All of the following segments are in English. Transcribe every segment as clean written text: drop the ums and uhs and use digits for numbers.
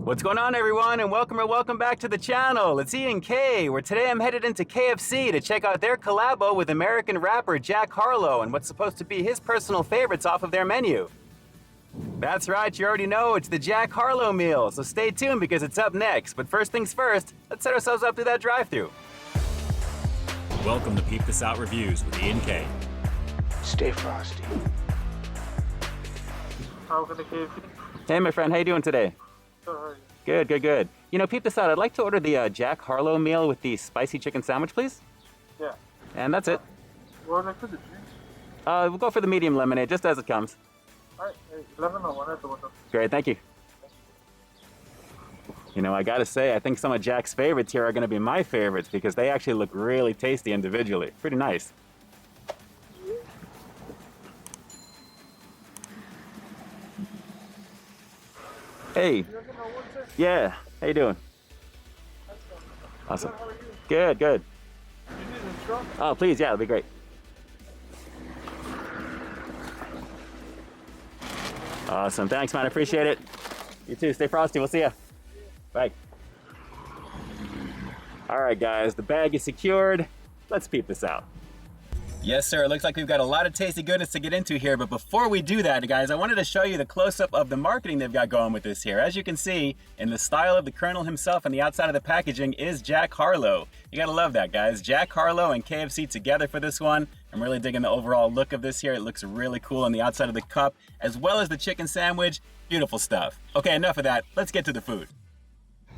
What's going on, everyone, and welcome back to the channel. It's Ian K, where today I'm headed into KFC to check out their collabo with American rapper Jack Harlow and what's supposed to be his personal favorites off of their menu. That's right, you already know, it's the Jack Harlow meal, so stay tuned because it's up next. But first things first, let's set ourselves up to that drive-thru. Welcome to Peep This Out Reviews with Ian K. Stay frosty. How can the KFC? Hey, my friend, how you doing today? Sorry. Good. You know, peep this out. I'd like to order the Jack Harlow meal with the spicy chicken sandwich, please. Yeah. And that's it. What like for the drinks? We'll go for the medium lemonade, just as it comes. Alright, 11 or 1 at the window. Great, thank you. You know, I gotta say, I think some of Jack's favorites here are gonna be my favorites because they actually look really tasty individually. Pretty nice. Hey. Yeah, how you doing? Awesome. How are you? Good. You need a straw? Oh, please, yeah, that'd be great. Awesome, thanks, man, I appreciate it. You too, stay frosty, we'll see ya. Bye. All right, guys, the bag is secured. Let's peep this out. Yes, sir. It looks like we've got a lot of tasty goodness to get into here, but before we do that, guys, I wanted to show you the close-up of the marketing they've got going with this here. As you can see, in the style of the Colonel himself and the outside of the packaging is Jack Harlow. You gotta love that, guys. Jack Harlow and KFC together for this one. I'm really digging the overall look of this here. It looks really cool on the outside of the cup, as well as the chicken sandwich. Beautiful stuff. Okay, enough of that. Let's get to the food.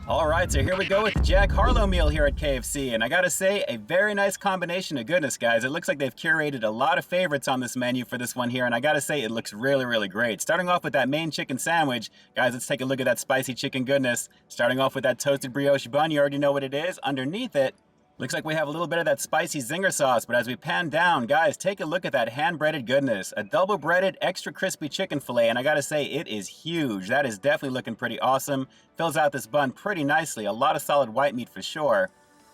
All right, so here we go with the Jack Harlow meal here at KFC, and I gotta say, a very nice combination of goodness, guys. It looks like they've curated a lot of favorites on this menu for this one here, and I gotta say, it looks really great. Starting off with that main chicken sandwich, guys, let's take a look at that spicy chicken goodness. Starting off with that toasted brioche bun, you already know what it is. Underneath it, looks like we have a little bit of that spicy zinger sauce, but as we pan down, guys, take a look at that hand-breaded goodness. A double-breaded, extra crispy chicken fillet, and I gotta say, it is huge. That is definitely looking pretty awesome. Fills out this bun pretty nicely. A lot of solid white meat for sure.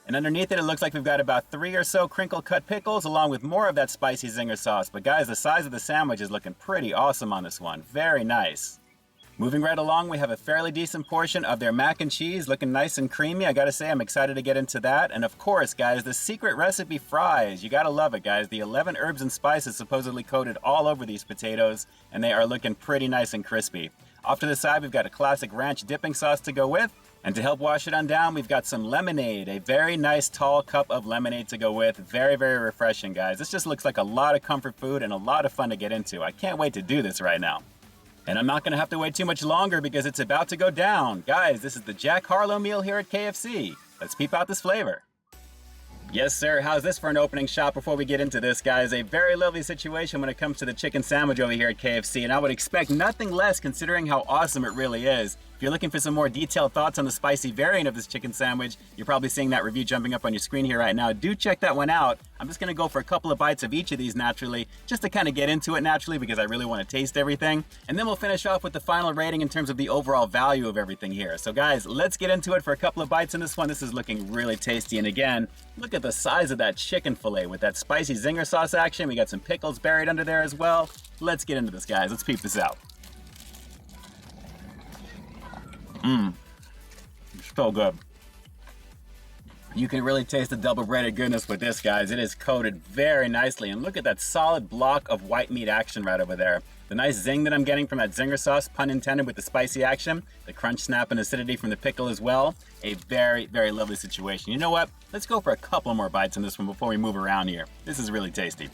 And underneath it, it looks like we've got about 3 or so crinkle-cut pickles, along with more of that spicy zinger sauce. But guys, the size of the sandwich is looking pretty awesome on this one. Very nice. Moving right along, we have a fairly decent portion of their mac and cheese, looking nice and creamy. I gotta say, I'm excited to get into that. And of course, guys, the secret recipe fries. You gotta love it, guys. The 11 herbs and spices supposedly coated all over these potatoes, and they are looking pretty nice and crispy. Off to the side, we've got a classic ranch dipping sauce to go with. And to help wash it on down, we've got some lemonade, a very nice tall cup of lemonade to go with. Very refreshing, guys. This just looks like a lot of comfort food and a lot of fun to get into. I can't wait to do this right now. And I'm not gonna have to wait too much longer because it's about to go down. Guys, this is the Jack Harlow meal here at KFC. Let's peep out this flavor. Yes, sir. How's this for an opening shot before we get into this, guys? A very lovely situation when it comes to the chicken sandwich over here at KFC, and I would expect nothing less considering how awesome it really is. If you're looking for some more detailed thoughts on the spicy variant of this chicken sandwich, you're probably seeing that review jumping up on your screen here right now. Do check that one out. I'm just gonna go for a couple of bites of each of these naturally, just to kind of get into it naturally because I really want to taste everything. And then we'll finish off with the final rating in terms of the overall value of everything here. So guys, let's get into it for a couple of bites in this one. This is looking really tasty. And again, look at the size of that chicken fillet with that spicy zinger sauce action. We got some pickles buried under there as well. Let's get into this, guys. Let's peep this out. So good. You can really taste the double breaded goodness with this, guys. It is coated very nicely, and look at that solid block of white meat action right over there. The nice zing that I'm getting from that zinger sauce, pun intended, with the spicy action, the crunch, snap, and acidity from the pickle as well. A very lovely situation. You know what? Let's go for a couple more bites in this one before we move around here. This is really tasty.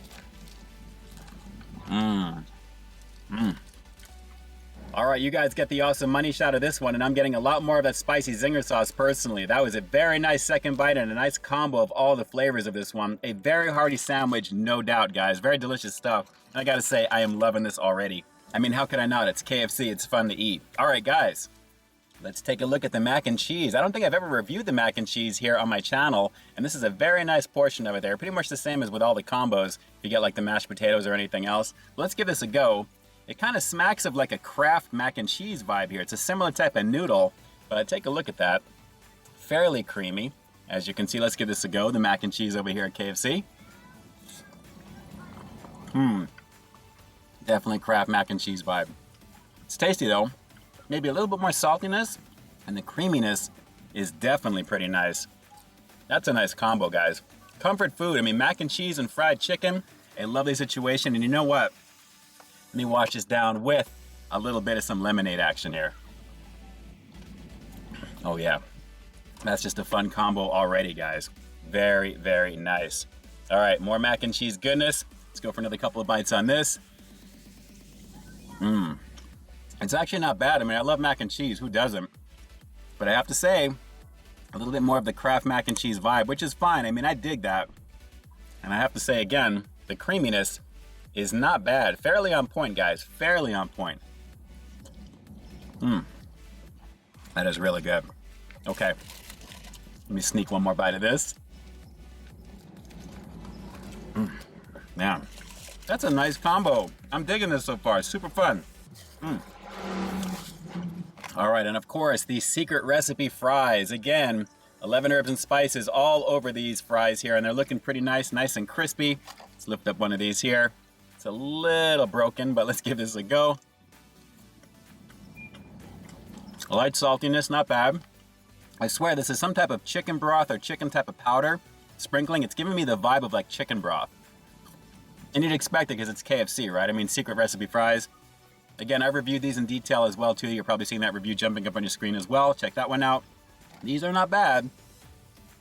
All right, you guys get the awesome money shot of this one, and I'm getting a lot more of that spicy zinger sauce personally. That was a very nice second bite and a nice combo of all the flavors of this one. A very hearty sandwich, no doubt, guys. Very delicious stuff. And I gotta say, I am loving this already. I mean, how could I not? It's KFC, it's fun to eat. All right, guys, let's take a look at the mac and cheese. I don't think I've ever reviewed the mac and cheese here on my channel, and this is a very nice portion of it there. Pretty much the same as with all the combos, if you get like the mashed potatoes or anything else. Let's give this a go. It kind of smacks of like a Kraft mac and cheese vibe here. It's a similar type of noodle, but take a look at that. Fairly creamy. As you can see, let's give this a go. The mac and cheese over here at KFC. Definitely Kraft mac and cheese vibe. It's tasty though. Maybe a little bit more saltiness. And the creaminess is definitely pretty nice. That's a nice combo, guys. Comfort food. I mean, mac and cheese and fried chicken, a lovely situation. And you know what? Let me wash this down with a little bit of some lemonade action here. Oh yeah, that's just a fun combo already, guys. Very, very nice. All right, more mac and cheese goodness. Let's go for another couple of bites on this. It's actually not bad. I mean, I love mac and cheese, who doesn't? But I have to say, a little bit more of the Kraft mac and cheese vibe, which is fine. I mean, I dig that. And I have to say again, the creaminess is not bad. Fairly on point, guys, fairly on point. That is really good. Okay, let me sneak one more bite of this. Man, that's a nice combo. I'm digging this so far, super fun. All right, and of course, the secret recipe fries. Again, 11 herbs and spices all over these fries here, and they're looking pretty nice, nice and crispy. Let's lift up one of these here. It's a little broken, but let's give this a go. A light saltiness, not bad. I swear this is some type of chicken broth or chicken type of powder sprinkling. It's giving me the vibe of like chicken broth. And you'd expect it because it's KFC, right? I mean, secret recipe fries. Again, I've reviewed these in detail as well too. You're probably seeing that review jumping up on your screen as well. Check that one out. These are not bad.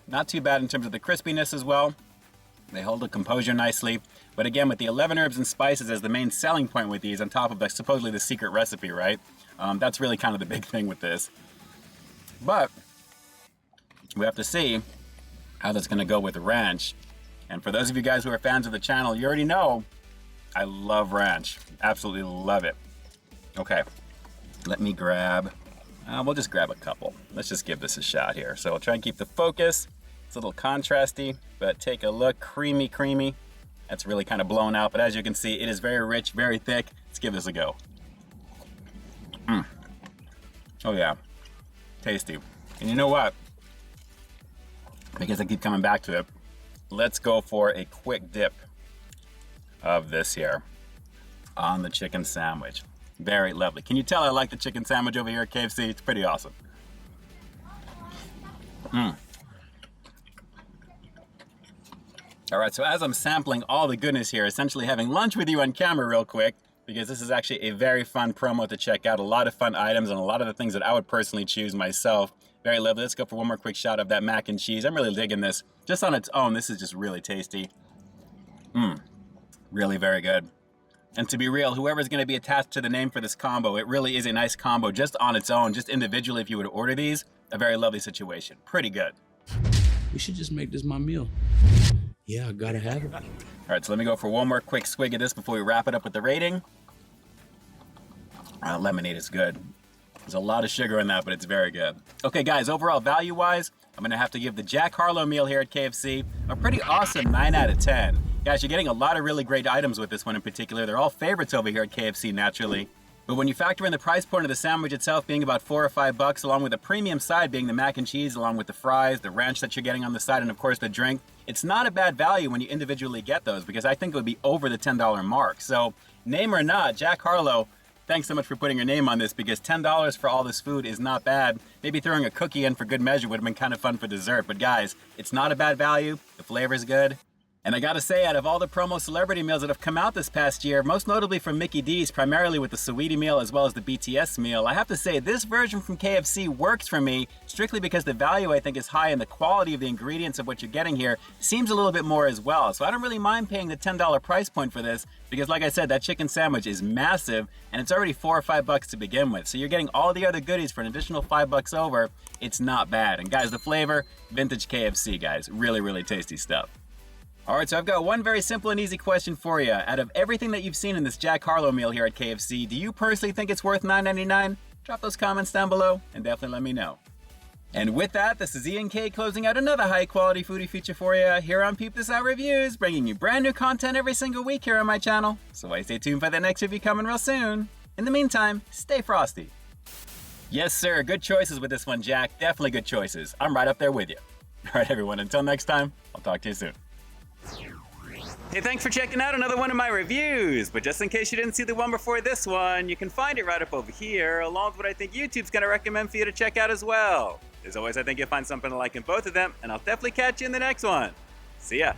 Not too bad in terms of the crispiness as well. They hold the composure nicely. But again, with the 11 herbs and spices as the main selling point with these on top of supposedly the secret recipe, right? That's really kind of the big thing with this. But we have to see how that's going to go with ranch. And for those of you guys who are fans of the channel, you already know I love ranch. Absolutely love it. Okay, let me grab, we'll just grab a couple. Let's just give this a shot here. So I'll try and keep the focus. It's a little contrasty, but take a look. Creamy, creamy. That's really kind of blown out, but as you can see, it is very rich, very thick. Let's give this a go. Oh yeah, tasty. And you know what? Because I keep coming back to it, let's go for a quick dip of this here on the chicken sandwich. Very lovely. Can you tell I like the chicken sandwich over here at KFC? It's pretty awesome. All right, so as I'm sampling all the goodness here, essentially having lunch with you on camera real quick, because this is actually a very fun promo to check out. A lot of fun items and a lot of the things that I would personally choose myself. Very lovely. Let's go for one more quick shot of that mac and cheese. I'm really digging this. Just on its own, this is just really tasty. Really very good. And to be real, whoever's going to be attached to the name for this combo, it really is a nice combo just on its own, just individually if you were to order these. A very lovely situation. Pretty good. We should just make this my meal. Yeah, I gotta have it. All right, so let me go for one more quick swig of this before we wrap it up with the rating. Lemonade is good. There's a lot of sugar in that, but it's very good. Okay, guys, overall value-wise, I'm going to have to give the Jack Harlow meal here at KFC a pretty awesome 9 out of 10. Guys, you're getting a lot of really great items with this one in particular. They're all favorites over here at KFC, naturally. But when you factor in the price point of the sandwich itself being about $4 or $5, along with the premium side being the mac and cheese, along with the fries, the ranch that you're getting on the side, and of course the drink, it's not a bad value when you individually get those, because I think it would be over the $10 mark. So, name or not, Jack Harlow, thanks so much for putting your name on this, because $10 for all this food is not bad. Maybe throwing a cookie in for good measure would have been kind of fun for dessert. But guys, it's not a bad value. The flavor is good. And I gotta say, out of all the promo celebrity meals that have come out this past year, most notably from Mickey D's, primarily with the Saweetie meal as well as the BTS meal, I have to say this version from KFC works for me strictly because the value I think is high and the quality of the ingredients of what you're getting here seems a little bit more as well. So I don't really mind paying the $10 price point for this because, like I said, that chicken sandwich is massive and it's already $4 or $5 to begin with. So you're getting all the other goodies for an additional $5 over. It's not bad. And guys, the flavor, vintage KFC, guys. Really, really tasty stuff. All right, so I've got one very simple and easy question for you. Out of everything that you've seen in this Jack Harlow meal here at KFC, do you personally think it's worth $9.99? Drop those comments down below and definitely let me know. And with that, this is Ian K closing out another high-quality foodie feature for you here on Peep This Out Reviews, bringing you brand new content every single week here on my channel. So why stay tuned for the next review coming real soon. In the meantime, stay frosty. Yes, sir, good choices with this one, Jack. Definitely good choices. I'm right up there with you. All right, everyone, until next time, I'll talk to you soon. Hey, thanks for checking out another one of my reviews. But just in case you didn't see the one before this one, you can find it right up over here, along with what I think YouTube's gonna recommend for you to check out as well. As always, I think you'll find something to like in both of them, and I'll definitely catch you in the next one. See ya.